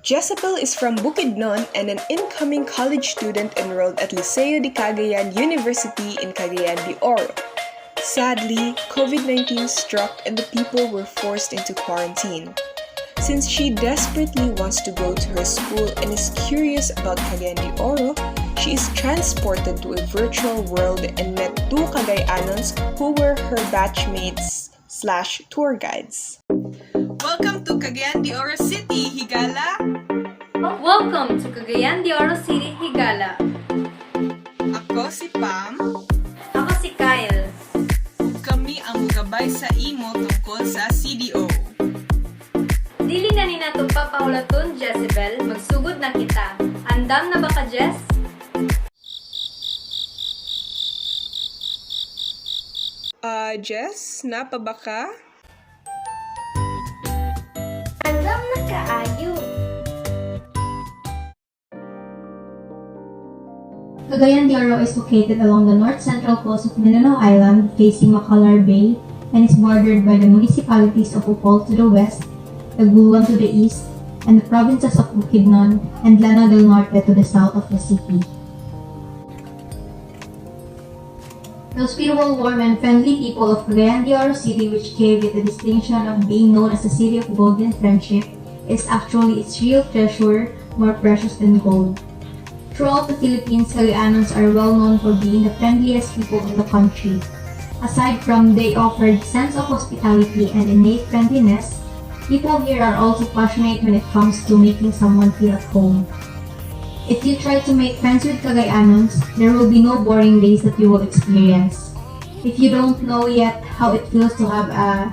Jezebel is from Bukidnon and an incoming college student enrolled at Liceo de Cagayan University in Cagayan de Oro. Sadly, COVID-19 struck and the people were forced into quarantine. Since she desperately wants to go to her school and is curious about Cagayan de Oro, she is transported to a virtual world and met two Cagayanons who were her batchmates/tour guides. Welcome to Cagayan de Oro City, Higala! Welcome to Cagayan de Oro City, Higala! Ako si Pam. Ako si Kyle. Ug kami ang mugabay sa imo tungkol sa CDO. Dili na ni nato papahulaton, Jezebel, magsugod na kita. Andam na ba ka, Jess? Jess, napa ba ka? Andam na kaayo. Cagayan de Oro is located along the north-central coast of Mindanao Island, facing Bacalar Bay, and is bordered by the municipalities of Upol to the west, Tagbuan to the east, and the provinces of Bukidnon and Llano del Norte to the south of the city. The hospitable, warm, and friendly people of Cagayan de Oro City, which gave it the distinction of being known as the City of Golden Friendship, is actually its real treasure, more precious than gold. Throughout the Philippines, Cagayanons are well known for being the friendliest people in the country. Aside from they offered sense of hospitality and innate friendliness, people here are also passionate when it comes to making someone feel at home. If you try to make friends with Cagayanons, there will be no boring days that you will experience. If you don't know yet how it feels to have a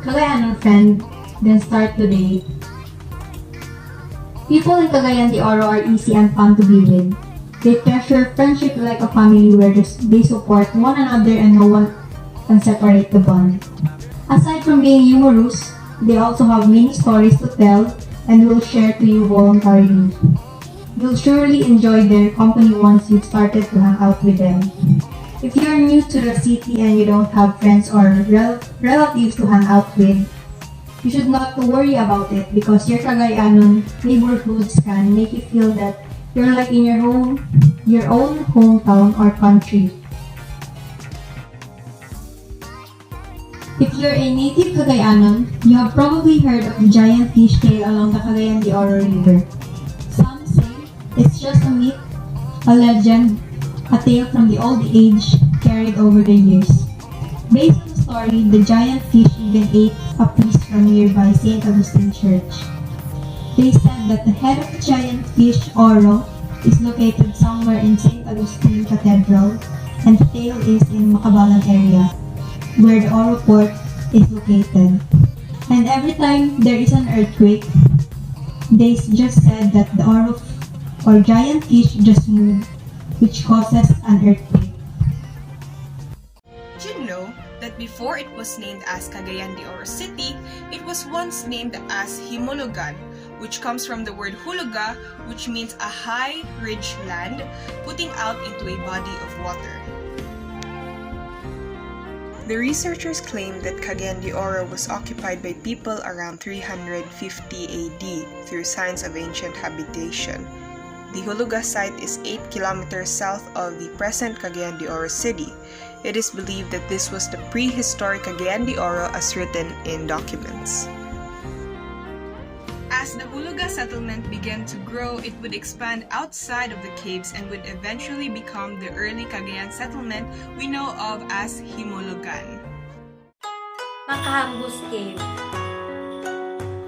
Cagayanon friend, then start today. People in Cagayan de Oro are easy and fun to be with. They treasure friendship like a family where they support one another and no one can separate the bond. Aside from being humorous, they also have many stories to tell and will share to you voluntarily. You'll surely enjoy their company once you've started to hang out with them. If you're new to the city and you don't have friends or relatives to hang out with, you should not worry about it because your Cagayanon neighborhoods can make you feel that you're like in your own hometown or country. If you're a native Cagayanon, you have probably heard of the giant fish tail along the Cagayan de Oro River. Some say it's just a myth, a legend, a tale from the old age carried over the years. Based on the story, the giant fish even ate a priest from nearby St. Augustine Church. They said that the head of the giant fish, Oro, is located somewhere in St. Augustine Cathedral, and the tail is in Macabalan area, where the Oro Port is located. And every time there is an earthquake, they just said that the Oro or giant fish just move, which causes an earthquake. Did you know that before it was named as Cagayan de Oro City, it was once named as Himologan, which comes from the word huluga, which means a high ridge land, putting out into a body of water. The researchers claim that Cagayan de Oro was occupied by people around 350 AD through signs of ancient habitation. The Huluga site is 8 kilometers south of the present Cagayan de Oro city. It is believed that this was the prehistoric Cagayan de Oro as written in documents. As the Huluga settlement began to grow, it would expand outside of the caves and would eventually become the early Cagayan settlement we know of as Himologan. Makahambus Cave.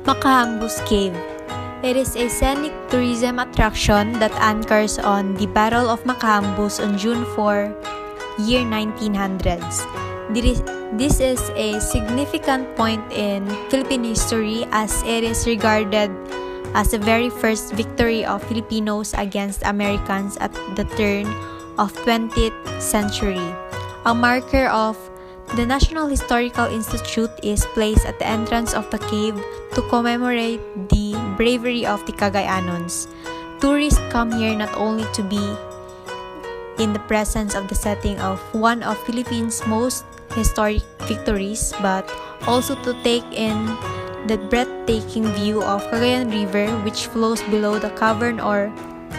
Makahambus Cave. It is a scenic tourism attraction that anchors on the Battle of Makahambus on June 4, year 1900s. This is a significant point in Philippine history as it is regarded as the very first victory of Filipinos against Americans at the turn of 20th century. A marker of the National Historical Institute is placed at the entrance of the cave to commemorate the bravery of the Cagayanons. Tourists come here not only to be in the presence of the setting of one of Philippines' most historic victories, but also to take in the breathtaking view of Cagayan River which flows below the cavern, or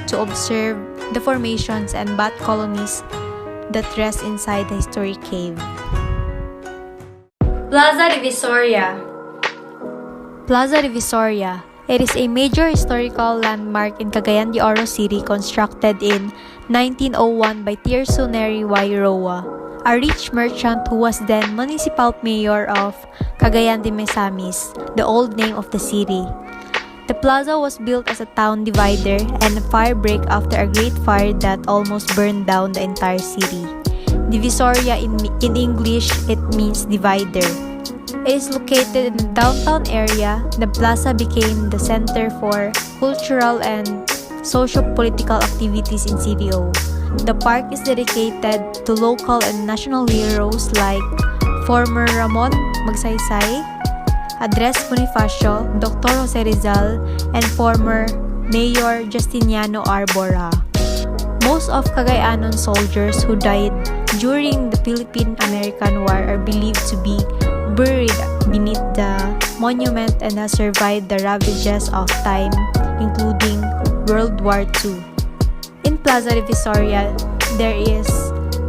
to observe the formations and bat colonies that rest inside the historic cave. Plaza Divisoria. Plaza Divisoria. It is a major historical landmark in Cagayan de Oro City constructed in 1901 by Tirso Neri Y. Roa, a rich merchant who was then municipal mayor of Cagayan de Misamis, the old name of the city. The plaza was built as a town divider and a fire break after a great fire that almost burned down the entire city. Divisoria in English, it means divider. It is located in the downtown area. The plaza became the center for cultural and socio-political activities in CDO. The park is dedicated to local and national heroes like former Ramon Magsaysay, Andres Bonifacio, Dr. Jose Rizal, and former Mayor Justiniano Arbora. Most of Cagayanon soldiers who died during the Philippine-American War are believed to be buried beneath the monument and have survived the ravages of time, including World War II. In Plaza Divisoria, there is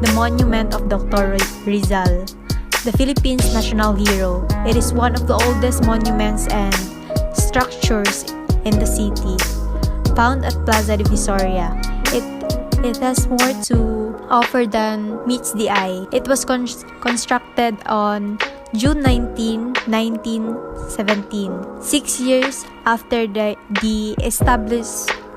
the monument of Dr. Rizal, the Philippines' national hero. It is one of the oldest monuments and structures in the city, found at Plaza Divisoria. It has more to offer than meets the eye. It was constructed on June 19, 1917, 6 years after the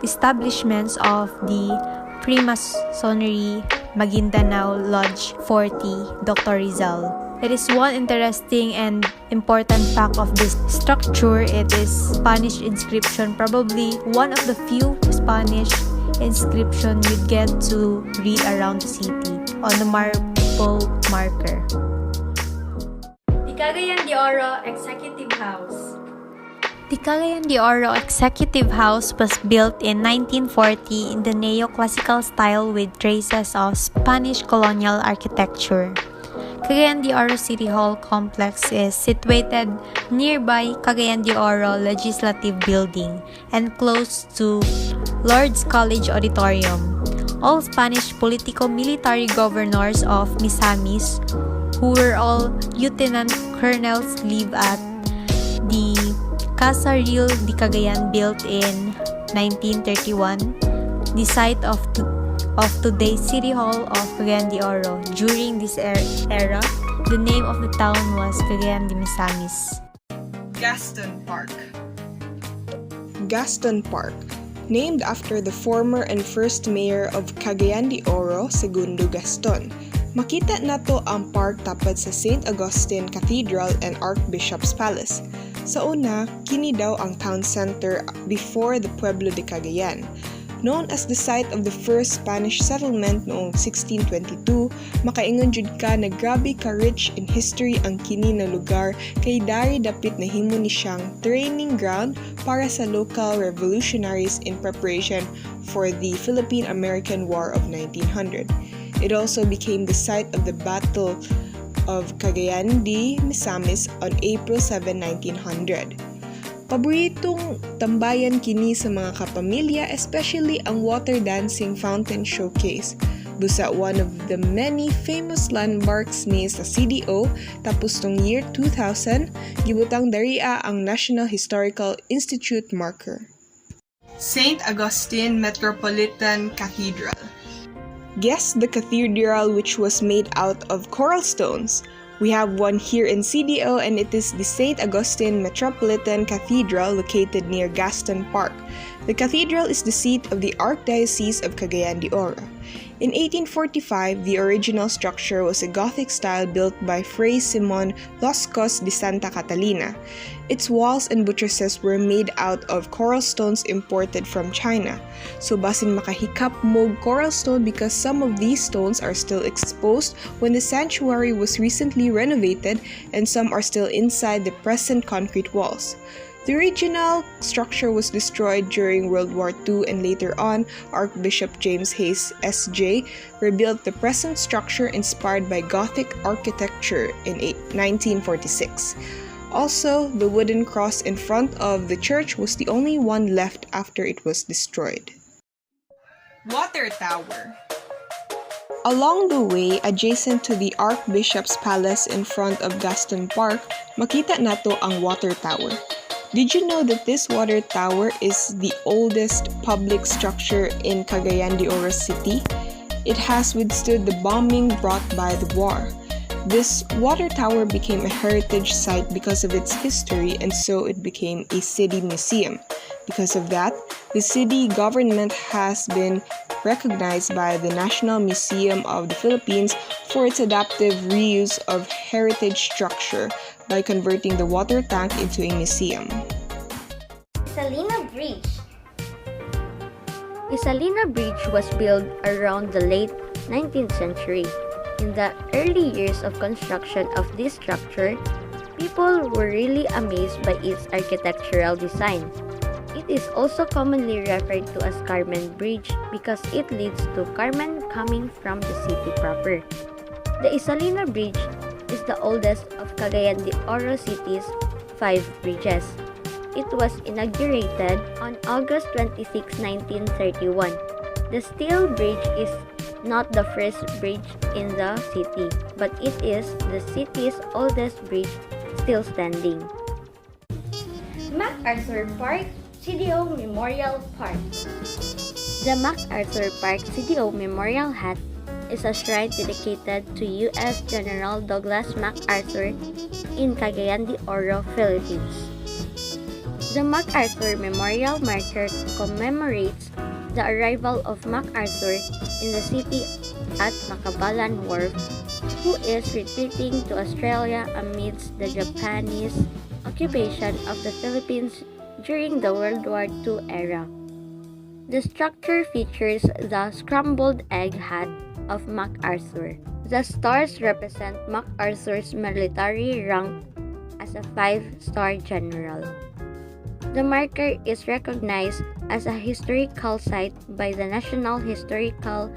establishments of the Freemasonry Maguindanao Lodge 40, Dr. Rizal. It is one interesting and important fact of this structure. It is Spanish inscription, probably one of the few Spanish inscription you get to read around the city on the marble marker. The Cagayan de Oro Executive House. The Cagayan de Oro Executive House was built in 1940 in the neoclassical style with traces of Spanish colonial architecture. Cagayan de Oro City Hall complex is situated nearby Cagayan de Oro Legislative Building and close to Lord's College Auditorium. All Spanish politico-military governors of Misamis, who were all lieutenant colonels, live at the Casa Real de Cagayan, built in 1931, the site of today's City Hall of Cagayan de Oro. During this era, the name of the town was Cagayan de Misamis. Gaston Park. Gaston Park, named after the former and first mayor of Cagayan de Oro, Segundo Gaston. Makita nato ang park tapat sa St. Augustine Cathedral and Archbishop's Palace. Sa una, kini daw ang town center before the Pueblo de Cagayan. Known as the site of the first Spanish settlement noong 1622, makaingon jud ka na grabe ka rich in history ang kini na lugar, kay dari dapit na himo ni siyang training ground para sa local revolutionaries in preparation for the Philippine-American War of 1900. It also became the site of the Battle of Cagayan de Misamis on April 7, 1900. Paboritong tambayan kini sa mga kapamilya, especially ang water dancing fountain showcase. Busa one of the many famous landmarks ni sa CDO, tapos tong year 2000, gibutang daria ang National Historical Institute marker. St. Augustine Metropolitan Cathedral. Guess the cathedral which was made out of coral stones. We have one here in CDO, and it is the St. Augustine Metropolitan Cathedral located near Gaston Park. The cathedral is the seat of the Archdiocese of Cagayan de Oro. In 1845, the original structure was a Gothic style built by Fray Simon Loscos de Santa Catalina. Its walls and buttresses were made out of coral stones imported from China. So basin makahikap mo coral stone because some of these stones are still exposed when the sanctuary was recently renovated, and some are still inside the present concrete walls. The original structure was destroyed during World War II, and later on, Archbishop James Hayes S.J. rebuilt the present structure inspired by Gothic architecture in 1946. Also, the wooden cross in front of the church was the only one left after it was destroyed. Water Tower. Along the way, adjacent to the Archbishop's Palace in front of Gaston Park, makita nato ang water tower. Did you know that this water tower is the oldest public structure in Cagayan de Oro City? It has withstood the bombing brought by the war. This water tower became a heritage site because of its history, and so it became a city museum. Because of that, the city government has been recognized by the National Museum of the Philippines for its adaptive reuse of heritage structure by converting the water tank into a museum. Salina Bridge. Isalina Bridge was built around the late 19th century. In the early years of construction of this structure, people were really amazed by its architectural design. It is also commonly referred to as Carmen Bridge because it leads to Carmen coming from the city proper. The Isalina Bridge is the oldest of Cagayan de Oro City's 5 bridges. It was inaugurated on August 26, 1931. The steel bridge is not the first bridge in the city, but it is the city's oldest bridge still standing. MacArthur Park CDO Memorial Park. The MacArthur Park CDO Memorial Hut is a shrine dedicated to U.S. General Douglas MacArthur in Cagayan de Oro, Philippines. The MacArthur Memorial marker commemorates the arrival of MacArthur in the city at Macabalan Wharf, who is retreating to Australia amidst the Japanese occupation of the Philippines during the World War II era. The structure features the scrambled egg hat of MacArthur. The stars represent MacArthur's military rank as a 5-star general. The marker is recognized as a historical site by the National Historical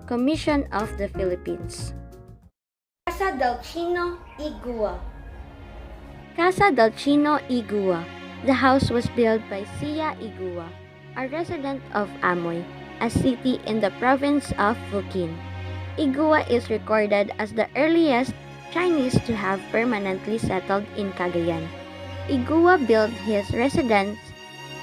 Commission of the Philippines. Casa del Chino, Igua. Casa del Chino, Igua. The house was built by Sia Igua, a resident of Amoy, a city in the province of Bukid. Igua is recorded as the earliest Chinese to have permanently settled in Cagayan. Igua built his residence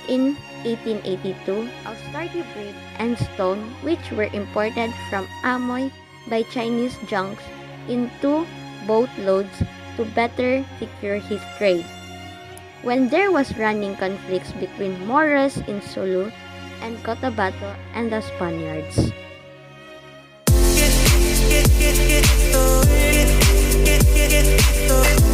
in 1882 of sturdy brick and stone, which were imported from Amoy by Chinese junks in 2 boatloads to better secure his trade. When there was running conflicts between Moros in Sulu and Cotabato and the Spaniards. Get